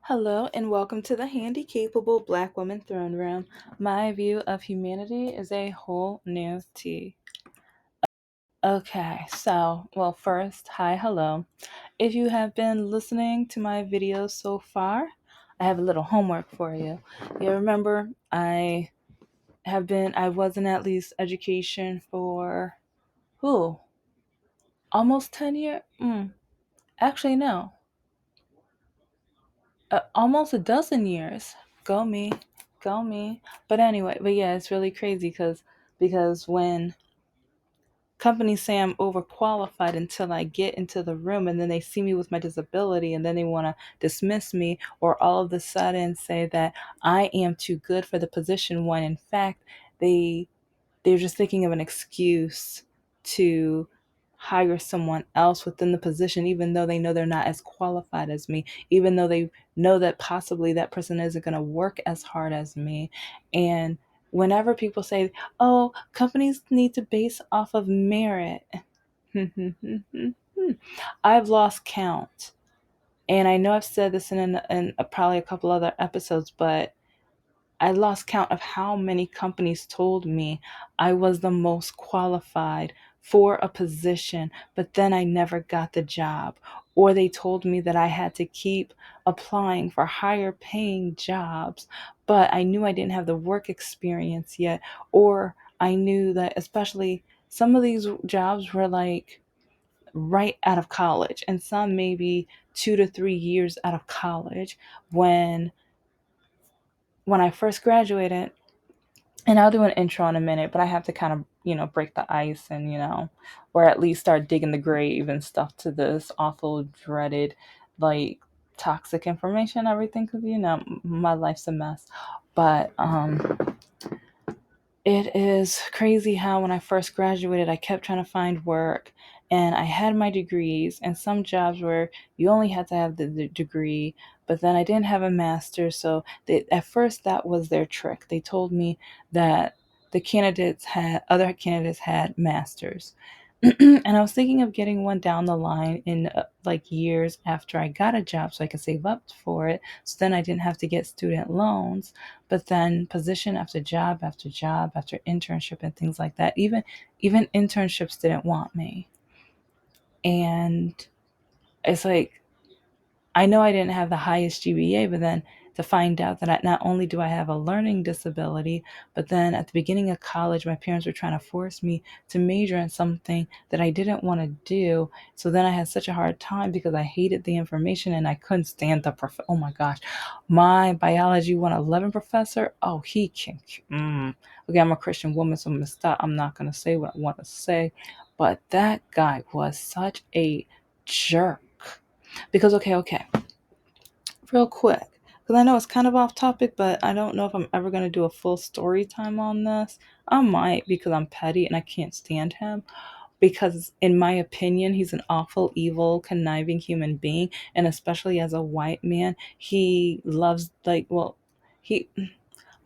Hello and welcome to the Handicapable Black Woman Throne Room. My view of humanity is a whole new tea. Okay, first, hi, hello. If you have been listening to my videos so far, I have a little homework for you. You remember I was in at least education for, who? Almost 10 years? Actually, no. Almost a dozen years. Go me, go me. But anyway, but yeah, it's really crazy because when companies say I'm overqualified until I get into the room and then they see me with my disability and then they want to dismiss me or all of a sudden say that I am too good for the position when in fact they they're just thinking of an excuse to hire someone else within the position, even though they know they're not as qualified as me, even though they know that possibly that person isn't going to work as hard as me. And whenever people say, oh, companies need to base off of merit, I've lost count. And I know I've said this in probably a couple other episodes, but I lost count of how many companies told me I was the most qualified for a position, but then I never got the job. Or they told me that I had to keep applying for higher paying jobs, but I knew I didn't have the work experience yet. Or I knew that, especially some of these jobs were like right out of college, and some maybe 2 to 3 years out of college when I first graduated. And I'll do an intro in a minute, but I have to kind of, break the ice and, or at least start digging the grave and stuff to this awful, dreaded, like, toxic information, everything, because, my life's a mess. But it is crazy how when I first graduated, I kept trying to find work and I had my degrees and some jobs where you only had to have the degree, but then I didn't have a master's. So at first that was their trick. They told me that other candidates had masters. And I was thinking of getting one down the line in like years after I got a job so I could save up for it. So then I didn't have to get student loans. But then position after job after job after internship and things like that. Even internships didn't want me. And it's like I know I didn't have the highest GPA, but then to find out that not only do I have a learning disability, but then at the beginning of college, my parents were trying to force me to major in something that I didn't want to do. So then I had such a hard time because I hated the information and I couldn't stand the oh my gosh, my biology 111 professor. Oh, he can. Okay, I'm a Christian woman, so I'm gonna stop. I'm not gonna say what I want to say, but that guy was such a jerk. Because okay, real quick, because I know it's kind of off topic, but I don't know if I'm ever going to do a full story time on this. I might because I'm petty and I can't stand him. Because, in my opinion, he's an awful, evil, conniving human being. And especially as a white man, he loves, like, well, he.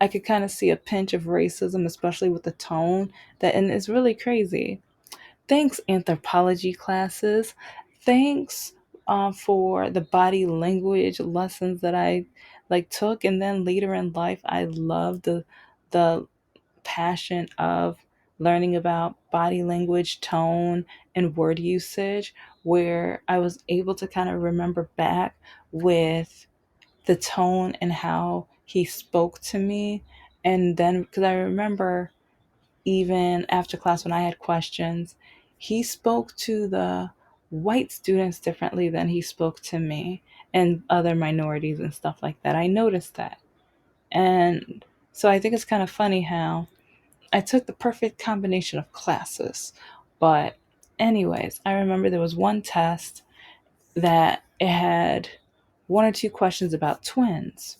I could kind of see a pinch of racism, especially with the tone and it's really crazy. Thanks, anthropology classes. Thanks for the body language lessons that I took, and then later in life, I loved the passion of learning about body language, tone, and word usage, where I was able to kind of remember back with the tone and how he spoke to me, and then because I remember even after class when I had questions, he spoke to the white students differently than he spoke to me and other minorities and stuff like that. I noticed that. And so I think it's kind of funny how I took the perfect combination of classes. But, anyways, I remember there was one test that it had one or two questions about twins.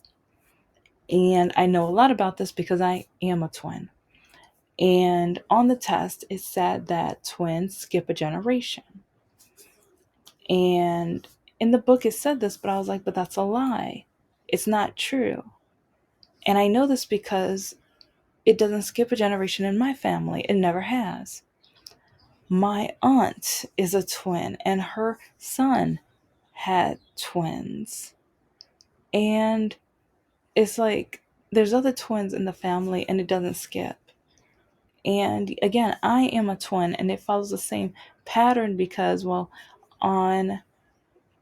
And I know a lot about this because I am a twin. And on the test, it said that twins skip a generation. And in the book, it said this, but I was like, but that's a lie. It's not true. And I know this because it doesn't skip a generation in my family. It never has. My aunt is a twin, and her son had twins. And it's like there's other twins in the family and it doesn't skip. And again, I am a twin and it follows the same pattern because, well, on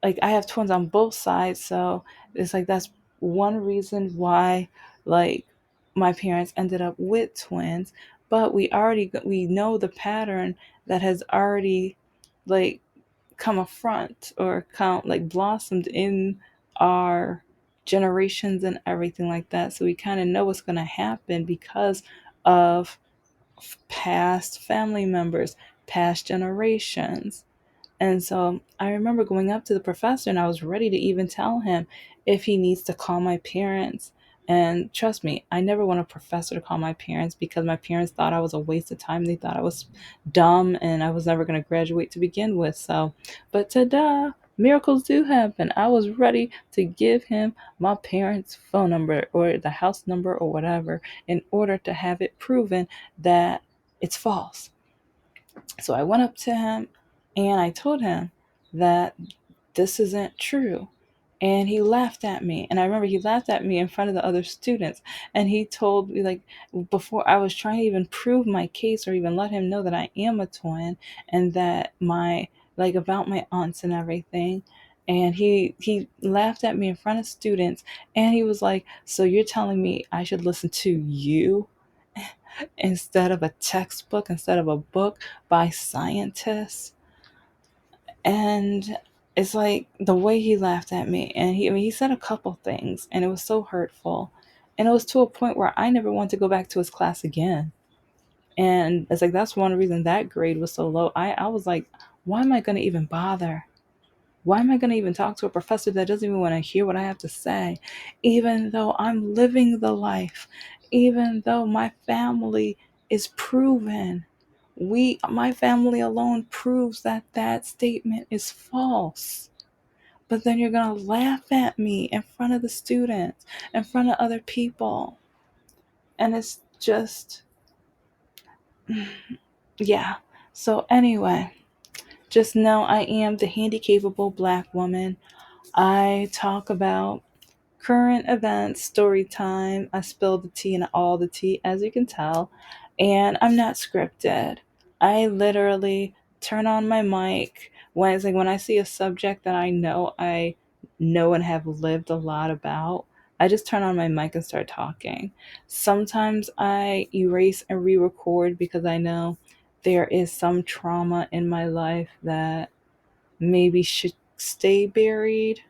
like I have twins on both sides, so it's like that's one reason why like my parents ended up with twins. But we know the pattern that has already like come a front or come like blossomed in our generations and everything like that. So we kind of know what's going to happen because of past family members, past generations. And so I remember going up to the professor and I was ready to even tell him if he needs to call my parents. And trust me, I never want a professor to call my parents because my parents thought I was a waste of time. They thought I was dumb and I was never going to graduate to begin with. So, but ta-da, miracles do happen. I was ready to give him my parents' phone number or the house number or whatever in order to have it proven that it's false. So I went up to him and I told him that this isn't true. And he laughed at me. And I remember he laughed at me in front of the other students. And he told me, like, before I was trying to even prove my case or even let him know that I am a twin and that like, about my aunts and everything. And he laughed at me in front of students. And he was like, so you're telling me I should listen to you instead of a textbook, instead of a book by scientists? And it's like the way he laughed at me, and he said a couple things, and it was so hurtful, and it was to a point where I never wanted to go back to his class again. And it's like that's one reason that grade was so low. I was like, why am I going to even bother? Why am I going to even talk to a professor that doesn't even want to hear what I have to say? Even though I'm living the life, even though my family is proven, my family alone proves that that statement is false. But then you're going to laugh at me in front of the students, in front of other people. And it's just, yeah. So, anyway, just know I am the handicapable black woman. I talk about current events, story time. I spill the tea and all the tea, as you can tell. And I'm not scripted. I literally turn on my mic when it's like when I see a subject that I know and have lived a lot about. I just turn on my mic and start talking. Sometimes I erase and re-record because I know there is some trauma in my life that maybe should stay buried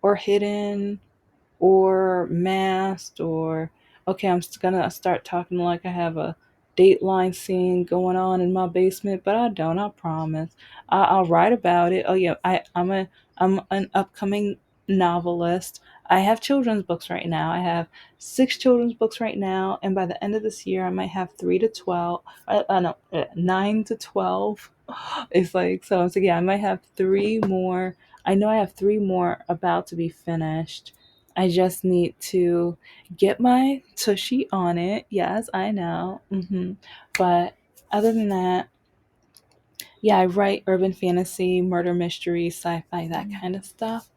or hidden or masked or okay, I'm just gonna start talking like I have a Dateline scene going on in my basement, but I don't. I promise. I'll write about it. Oh yeah, I'm an upcoming novelist. I have children's books right now. I have 6 children's books right now, and by the end of this year, I might have 3 to 12. No, 9 to 12. It's like so. It's like yeah, I might have 3 more. I know I have 3 more about to be finished. I just need to get my tushy on it. Yes, I know. But other than that, yeah, I write urban fantasy, murder mystery, sci-fi, that kind of stuff.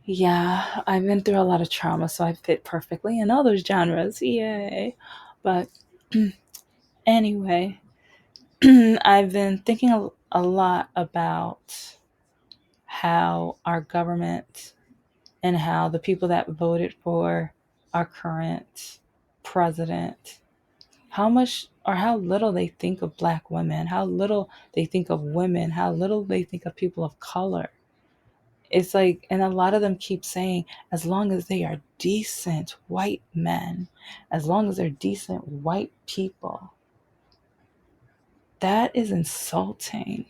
Yeah, I've been through a lot of trauma, so I fit perfectly in all those genres. Yay. But anyway, I've been thinking a lot about how our government and how the people that voted for our current president, how much or how little they think of black women, how little they think of women, how little they think of people of color. It's like, and a lot of them keep saying, as long as they are decent white men, as long as they're decent white people, that is insulting.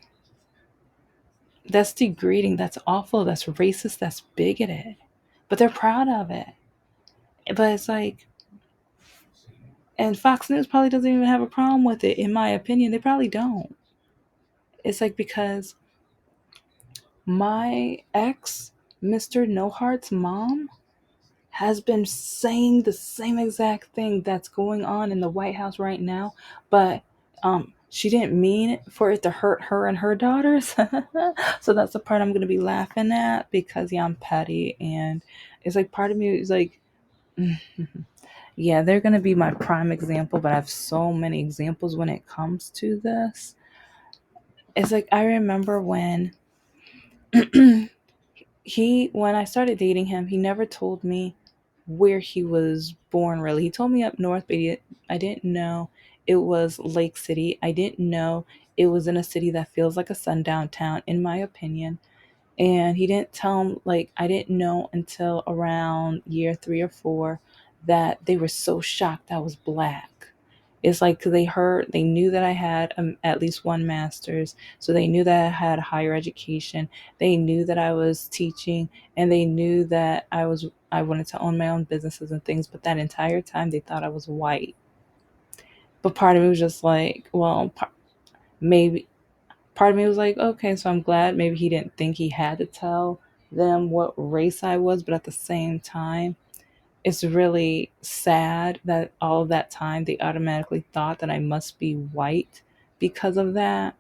That's degrading. That's awful. That's racist. That's bigoted. But they're proud of it. But it's like, and Fox News probably doesn't even have a problem with it, in my opinion. They probably don't. It's like because my ex, Mr. No Heart's mom, has been saying the same exact thing that's going on in the White House right now, but she didn't mean for it to hurt her and her daughters. So that's the part I'm going to be laughing at because yeah, I'm petty and It's like part of me is like, yeah, they're going to be my prime example, but I have so many examples when it comes to this. It's like I remember when when I started dating him, he never told me where he was born really. He told me up north, but I didn't know it was Lake City. I didn't know it was in a city that feels like a sundown town, in my opinion. And he didn't tell him, like, I didn't know until around year 3 or 4 that they were so shocked I was black. It's like 'cause they knew that I had at least one master's, so they knew that I had higher education. They knew that I was teaching, and they knew that I wanted to own my own businesses and things. But that entire time, they thought I was white. But part of me was just like, well, maybe part of me was like, okay, so I'm glad maybe he didn't think he had to tell them what race I was, but at the same time, it's really sad that all of that time they automatically thought that I must be white because of that.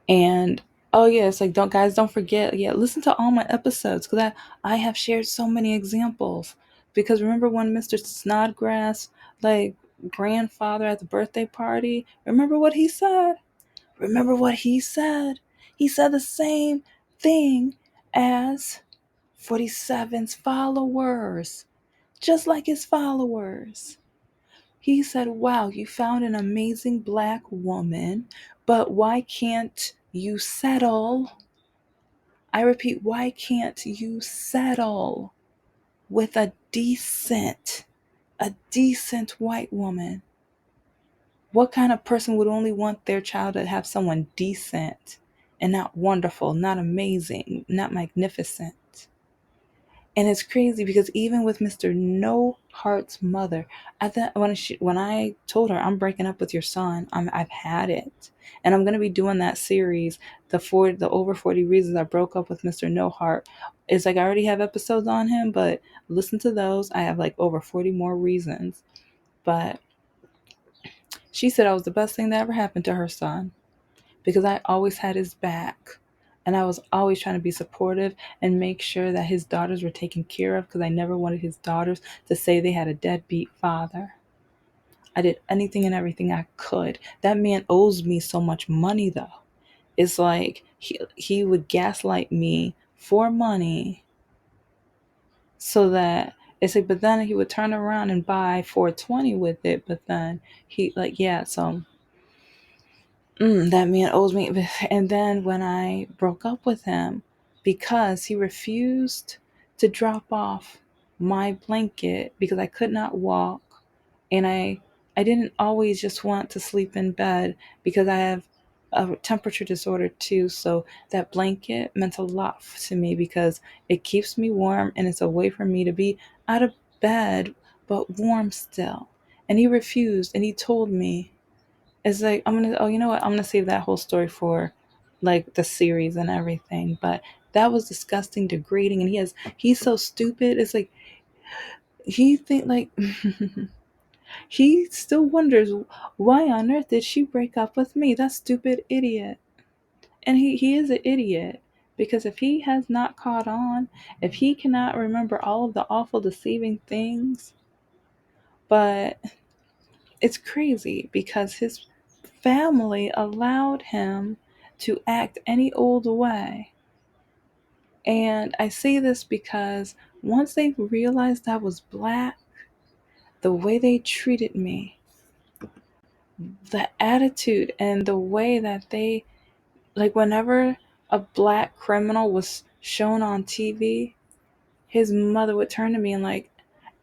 And oh yeah, it's like don't forget, yeah, listen to all my episodes because I have shared so many examples. Because remember when Mr. Snodgrass, like grandfather at the birthday party, remember what he said? Remember what he said? He said the same thing as 47's followers, just like his followers. He said, wow, you found an amazing black woman, but why can't you settle? I repeat, why can't you settle with a decent white woman? What kind of person would only want their child to have someone decent and not wonderful, not amazing, not magnificent? And it's crazy because even with Mr. No Heart's mother, when I told her I'm breaking up with your son, I've had it, and I'm gonna be doing that series, the over 40 reasons I broke up with Mr. No Heart. It's like I already have episodes on him, but listen to those. I have like over 40 more reasons. But she said I was the best thing that ever happened to her son because I always had his back. And I was always trying to be supportive and make sure that his daughters were taken care of because I never wanted his daughters to say they had a deadbeat father. I did anything and everything I could. That man owes me so much money, though. It's like he would gaslight me for money so that it's like, but then he would turn around and buy 420 with it. But then yeah, so that man owes me. And then when I broke up with him, because he refused to drop off my blanket because I could not walk, and I didn't always just want to sleep in bed because I have a temperature disorder too. So that blanket meant a lot to me because it keeps me warm and it's a way for me to be out of bed but warm still. And he refused, and he told me, it's like oh, you know what? I'm gonna save that whole story for like the series and everything. But that was disgusting, degrading, and he's so stupid. It's like he think like he still wonders why on earth did she break up with me? That stupid idiot. And he is an idiot because if he has not caught on, if he cannot remember all of the awful deceiving things, but it's crazy because his family allowed him to act any old way. And I say this because once they realized I was black, the way they treated me, the attitude, and the way that they, like, whenever a black criminal was shown on TV, his mother would turn to me and, like,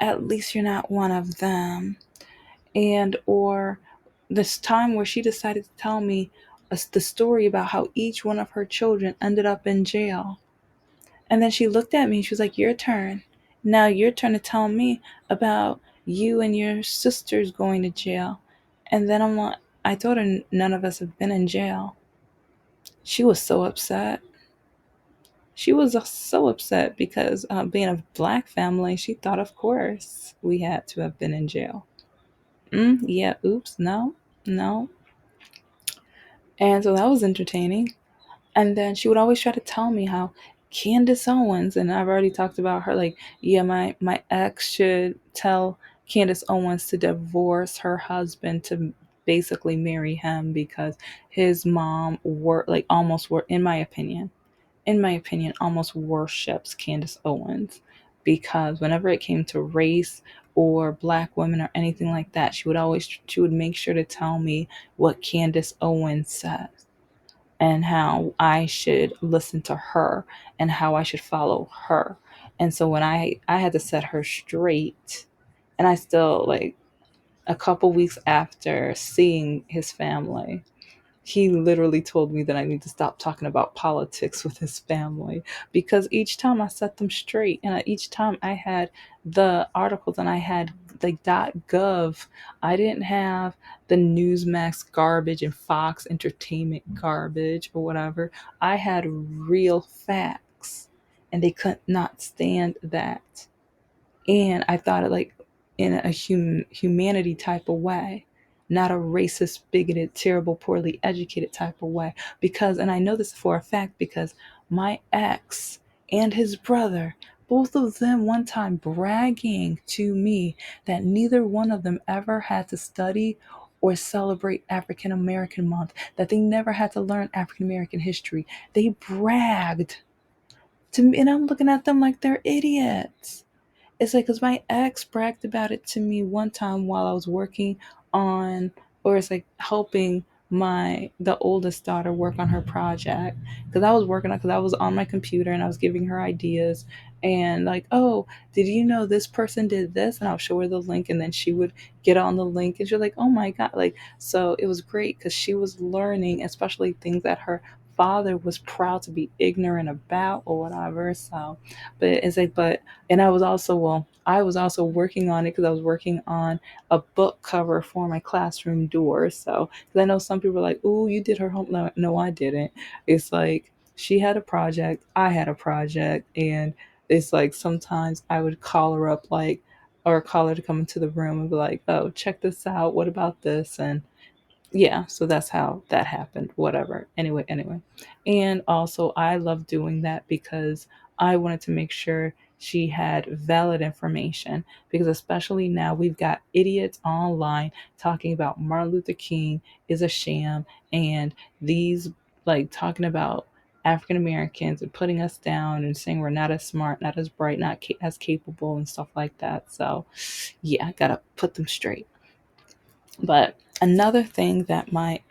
at least you're not one of them. And or this time where she decided to tell me the story about how each one of her children ended up in jail. And then she looked at me and she was like, your turn. Now your turn to tell me about you and your sisters going to jail. And then I'm like, I told her none of us have been in jail. She was so upset. She was so upset because being a black family, she thought, of course, we had to have been in jail. Yeah, oops, no, no. And so that was entertaining. And then she would always try to tell me how Candace Owens, and I've already talked about her. Like, yeah, my ex should tell Candace Owens to divorce her husband to basically marry him because his mom were like almost were in my opinion, almost worships Candace Owens because whenever it came to race or black women or anything like that, she would make sure to tell me what Candace Owens says and how I should listen to her and how I should follow her. And so when I had to set her straight, and I still like a couple weeks after seeing his family, he literally told me that I need to stop talking about politics with his family because each time I set them straight and each time I had the articles and I had like .gov, I didn't have the Newsmax garbage and Fox Entertainment garbage or whatever. I had real facts and they could not stand that. And I thought it like in a humanity type of way, not a racist, bigoted, terrible, poorly educated type of way. Because, and I know this for a fact because my ex and his brother, both of them one time bragging to me that neither one of them ever had to study or celebrate African American month, that they never had to learn African American history. They bragged to me, and I'm looking at them like they're idiots. It's like, because my ex bragged about it to me one time while I was working on, or it's like helping the oldest daughter work on her project. Because I was working on, because I was on my computer and I was giving her ideas. And like, oh, did you know this person did this? And I'll show her the link, and then she would get on the link, and she's like, oh my God. Like, so it was great because she was learning, especially things that her father was proud to be ignorant about or whatever. So, but it's like, but and I was also working on it because I was working on a book cover for my classroom door. So because I know some people are like, "Ooh, you did her home." No, I didn't. It's like she had a project, I had a project, and it's like sometimes I would call her up like or call her to come into the room and be like, "Oh, check this out. What about this?" And yeah, so that's how that happened, whatever. Anyway, and also I love doing that because I wanted to make sure she had valid information, because especially now we've got idiots online talking about Martin Luther King is a sham, and these like talking about African Americans and putting us down and saying we're not as smart, not as bright, not as capable and stuff like that. So yeah, I gotta put them straight. But another thing that like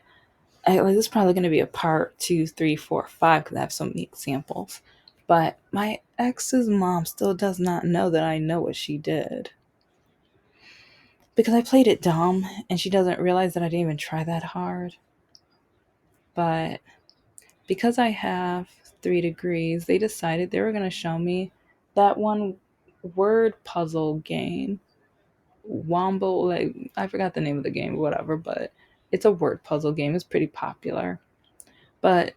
this is probably going to be a part two, three, four, five because I have so many examples. But my ex's mom still does not know that I know what she did because I played it dumb, and she doesn't realize that I didn't even try that hard. But because I have 3 degrees, they decided they were going to show me that one word puzzle game. Wombo, like I forgot the name of the game, whatever, but it's a word puzzle game. It's pretty popular. But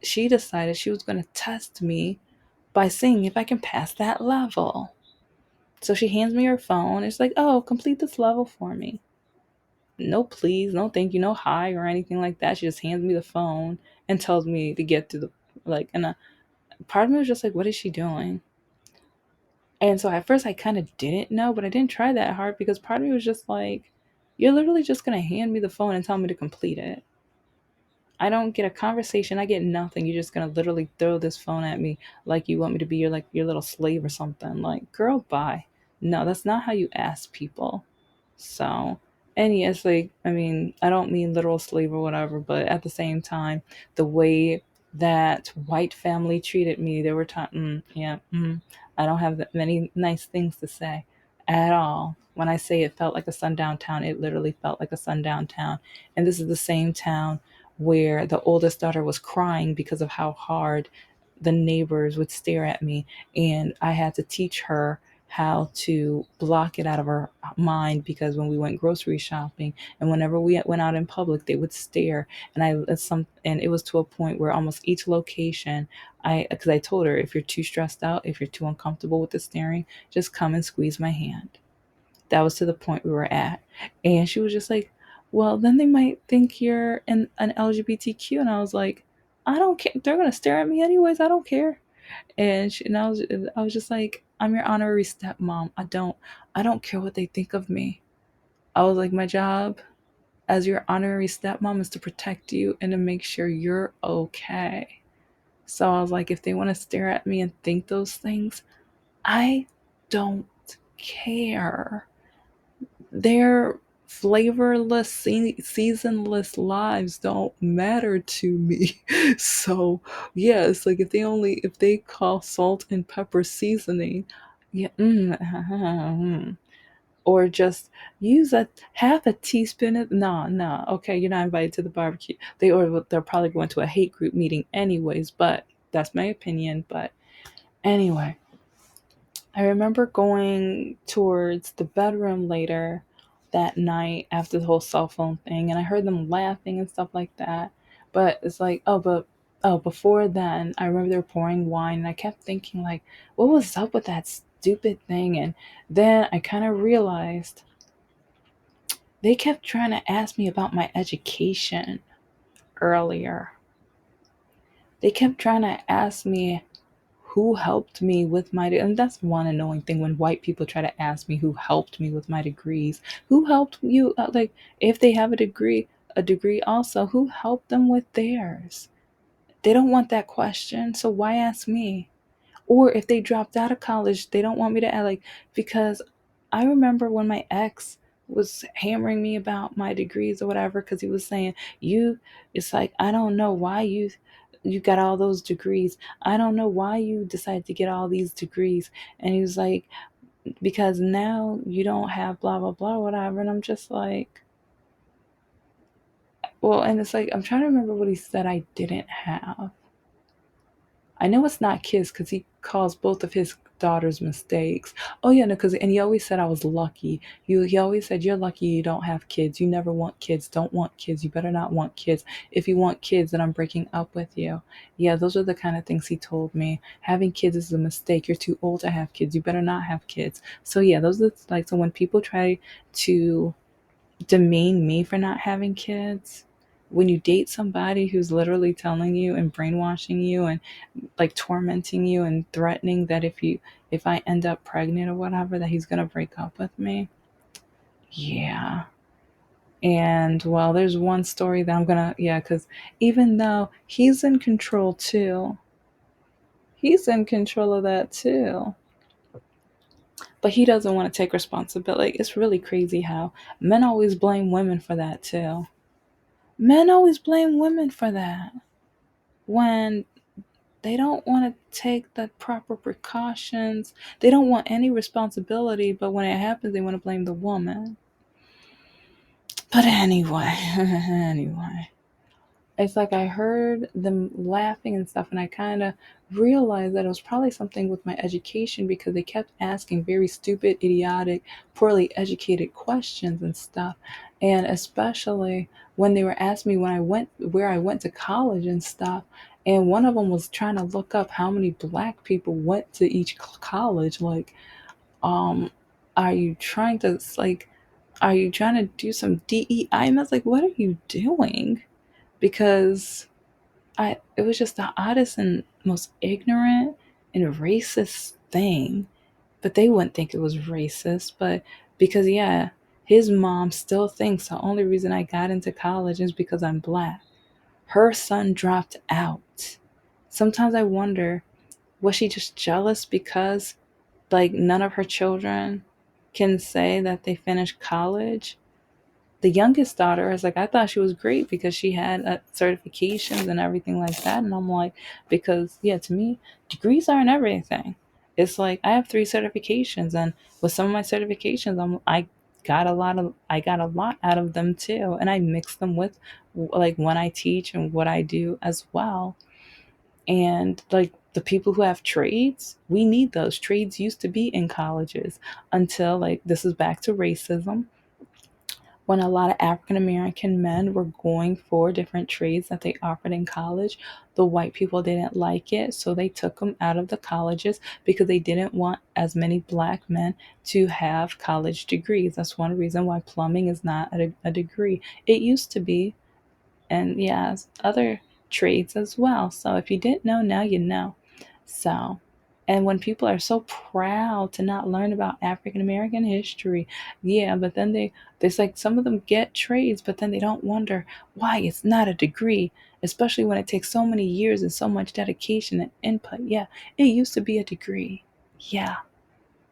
she decided she was going to test me by seeing if I can pass that level. So she hands me her phone. It's like, oh, complete this level for me. No, please, no, thank you, no hi or anything like that. She just hands me the phone and tells me to get to the like. And part of me was just like, what is she doing? And so at first I kind of didn't know, but I didn't try that hard because part of me was just like, you're literally just gonna hand me the phone and tell me to complete it. I don't get a conversation. I get nothing. You're just gonna literally throw this phone at me like you want me to be your little slave or something. Like, girl, bye. No, that's not how you ask people. So, and yes, like I mean, I don't mean literal slave or whatever, but at the same time, the way that white family treated me, there were times, I don't have that many nice things to say at all. When I say it felt like a sundown town, it literally felt like a sundown town. And this is the same town where the oldest daughter was crying because of how hard the neighbors would stare at me. And I had to teach her how to block it out of her mind because when we went grocery shopping and whenever we went out in public, they would stare. And and it was to a point where almost each location, because I told her, if you're too stressed out, if you're too uncomfortable with the staring, just come and squeeze my hand. That was to the point we were at. And she was just like, well, then they might think you're an LGBTQ. And I was like, I don't care. They're going to stare at me anyways. I don't care. And I was just like, I'm your honorary stepmom. I don't care what they think of me. I was like, my job as your honorary stepmom is to protect you and to make sure you're okay. So I was like, if they want to stare at me and think those things, I don't care. Their flavorless, seasonless lives don't matter to me. So, yeah, it's like if they call salt and pepper seasoning, yeah, or just use a half a teaspoon of no, okay, you're not invited to the barbecue. They're probably going to a hate group meeting anyways, but that's my opinion. But anyway, I remember going towards the bedroom later that night after the whole cell phone thing, and I heard them laughing and stuff like that. But it's like, oh, before then, I remember they were pouring wine, and I kept thinking, like, what was up with that stupid thing? And then I kind of realized they kept trying to ask me about my education earlier. They kept trying to ask me who helped me with my and that's one annoying thing when white people try to ask me who helped me with my degrees. Who helped you, like, if they have a degree also, who helped them with theirs? They don't want that question, so why ask me? Or if they dropped out of college, they don't want me to add, like, because I remember when my ex was hammering me about my degrees or whatever, because he was saying, it's like, I don't know why you got all those degrees. I don't know why you decided to get all these degrees. And he was like, because now you don't have blah blah blah whatever. And I'm just like, well, and it's like, I'm trying to remember what he said I didn't have. I know it's not kids because he calls both of his daughters mistakes. Oh yeah, no, because and he always said I was lucky. He always said you're lucky you don't have kids. You never want kids. Don't want kids. You better not want kids. If you want kids, then I'm breaking up with you. Yeah, those are the kind of things he told me. Having kids is a mistake. You're too old to have kids. You better not have kids. So yeah, those are like, so when people try to demean me for not having kids. When you date somebody who's literally telling you and brainwashing you and like tormenting you and threatening that if I end up pregnant or whatever that he's gonna break up with me. Yeah. And well, there's one story that I'm gonna, yeah, because even though he's in control too, he's in control of that too. But he doesn't want to take responsibility. It's really crazy how men always blame women for that too. Men always blame women for that when they don't want to take the proper precautions. They don't want any responsibility, but when it happens, they want to blame the woman. But anyway, anyway, it's like I heard them laughing and stuff, and I kind of realized that it was probably something with my education because they kept asking very stupid, idiotic, poorly educated questions and stuff. And especially when they were asking me where I went to college and stuff. And one of them was trying to look up how many black people went to each college. Like, um, are you trying to, like, are you trying to do some DEI? And I was like, what are you doing? Because it was just the oddest and most ignorant and racist thing. But they wouldn't think it was racist. But because, yeah, his mom still thinks the only reason I got into college is because I'm black. Her son dropped out. Sometimes I wonder, was she just jealous because, like, none of her children can say that they finished college? The youngest daughter is like, I thought she was great because she had certifications and everything like that. And I'm like, because, yeah, to me, degrees aren't everything. It's like I have 3 certifications, and with some of my certifications, I got a lot out of them too, and I mix them with like when I teach and what I do as well. And like the people who have trades, we need those. Trades used to be in colleges until, like, this is back to racism, when a lot of African American men were going for different trades that they offered in college. The white people didn't like it, so they took them out of the colleges because they didn't want as many black men to have college degrees. That's one reason why plumbing is not a degree. It used to be, and yes, other trades as well. So if you didn't know, now you know. So, and when people are so proud to not learn about African American history, yeah, but then there's like some of them get trades, but then they don't wonder why it's not a degree, especially when it takes so many years and so much dedication and input. Yeah, it used to be a degree. Yeah,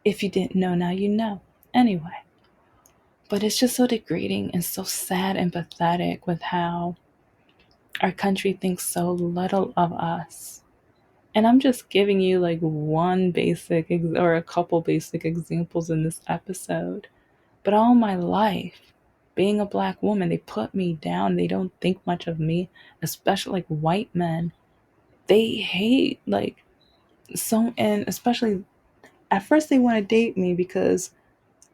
if you didn't know, now you know. Anyway, but it's just so degrading and so sad and pathetic with how our country thinks so little of us. And I'm just giving you like one basic or a couple basic examples in this episode. But all my life, being a black woman, they put me down. They don't think much of me, especially like white men. They hate like so, and especially at first they want to date me because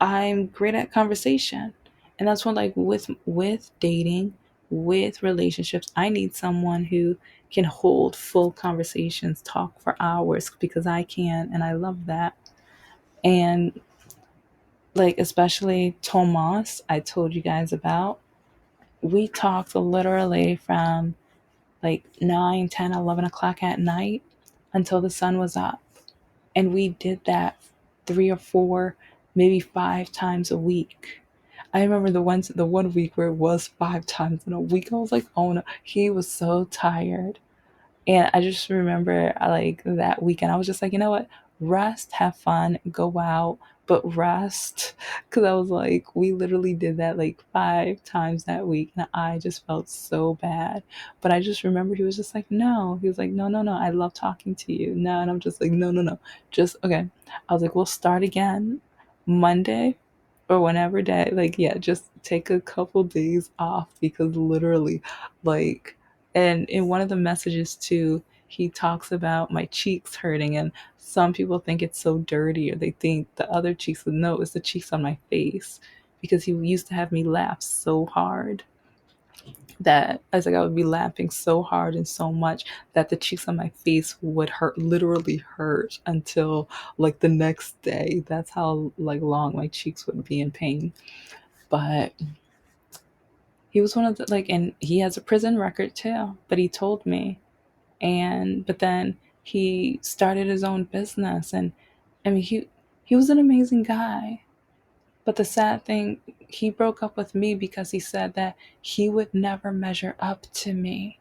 I'm great at conversation. And that's when like with dating, with relationships, I need someone who can hold full conversations, talk for hours because I can and I love that. And like especially Tomas, I told you guys about, we talked literally from like 9, 10, 11 o'clock at night until the sun was up. And we did that 3 or 4, maybe 5 times a week. I remember the one week where it was 5 times in a week. I was like, oh no, he was so tired. And I just remember like that weekend, I was just like, you know what? Rest, have fun, go out, but rest. Cause I was like, we literally did that like 5 times that week. And I just felt so bad. But I just remember he was just like, no. He was like, no, no, no. I love talking to you. No. And I'm just like, no, no, no. Just, okay. I was like, we'll start again Monday or whenever day. Like, yeah, just take a couple days off because literally, like, and in one of the messages too, he talks about my cheeks hurting, and some people think it's so dirty, or they think the other cheeks. No, it's the cheeks on my face because he used to have me laugh so hard that I was like I would be laughing so hard and so much that the cheeks on my face would hurt, literally hurt until like the next day. That's how like long my cheeks would be in pain. But he was one of the like, and he has a prison record too. But he told me, and but then he started his own business, and I mean he was an amazing guy. But the sad thing, he broke up with me because he said that he would never measure up to me.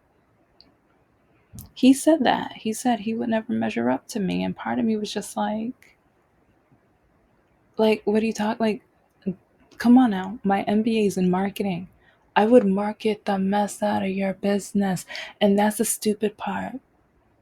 He said that. He said he would never measure up to me. And part of me was just like, what do you talk? Like, come on now. My MBA is in marketing. I would market the mess out of your business. And that's the stupid part.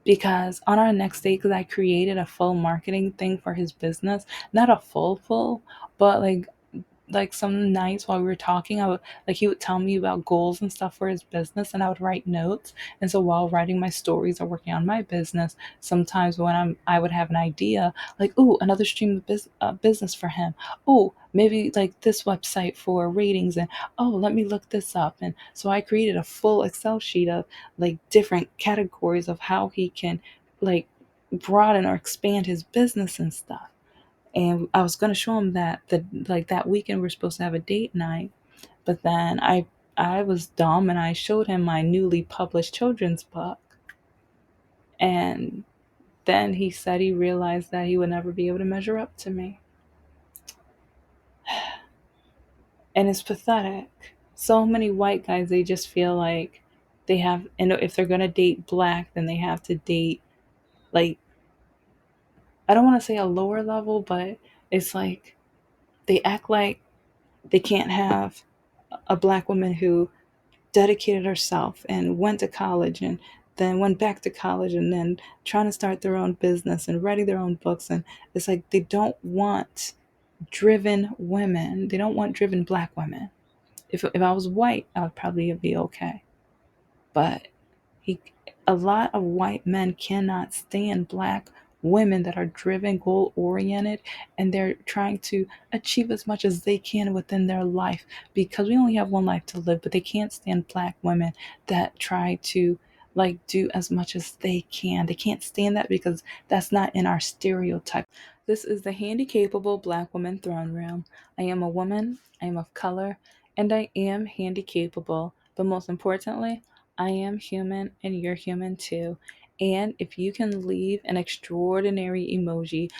Because on our next date, because I created a full marketing thing for his business, not a full, but like some nights while we were talking, I would like he would tell me about goals and stuff for his business, and I would write notes. And so while writing my stories or working on my business, sometimes when I would have an idea like, oh, another stream of business for him. Oh, maybe like this website for ratings, and oh, let me look this up. And so I created a full Excel sheet of like different categories of how he can like broaden or expand his business and stuff. And I was gonna show him that that weekend we're supposed to have a date night, but then I was dumb and I showed him my newly published children's book, and then he said he realized that he would never be able to measure up to me, and it's pathetic. So many white guys, they just feel like they have, and if they're gonna date black, then they have to date like, I don't want to say a lower level, but it's like they act like they can't have a black woman who dedicated herself and went to college and then went back to college and then trying to start their own business and writing their own books. And it's like they don't want driven women. They don't want driven black women. If I was white, I would probably be okay. But he, a lot of white men cannot stand black women that are driven, goal oriented, and they're trying to achieve as much as they can within their life because we only have one life to live. But they can't stand black women that try to like do as much as they can. They can't stand that because that's not in our stereotype. This is the Handy Capable Black Woman Throne Room. I am a woman, I am of color, and I am handy capable. But most importantly, I am human and you're human too. And if you can leave an extraordinary emoji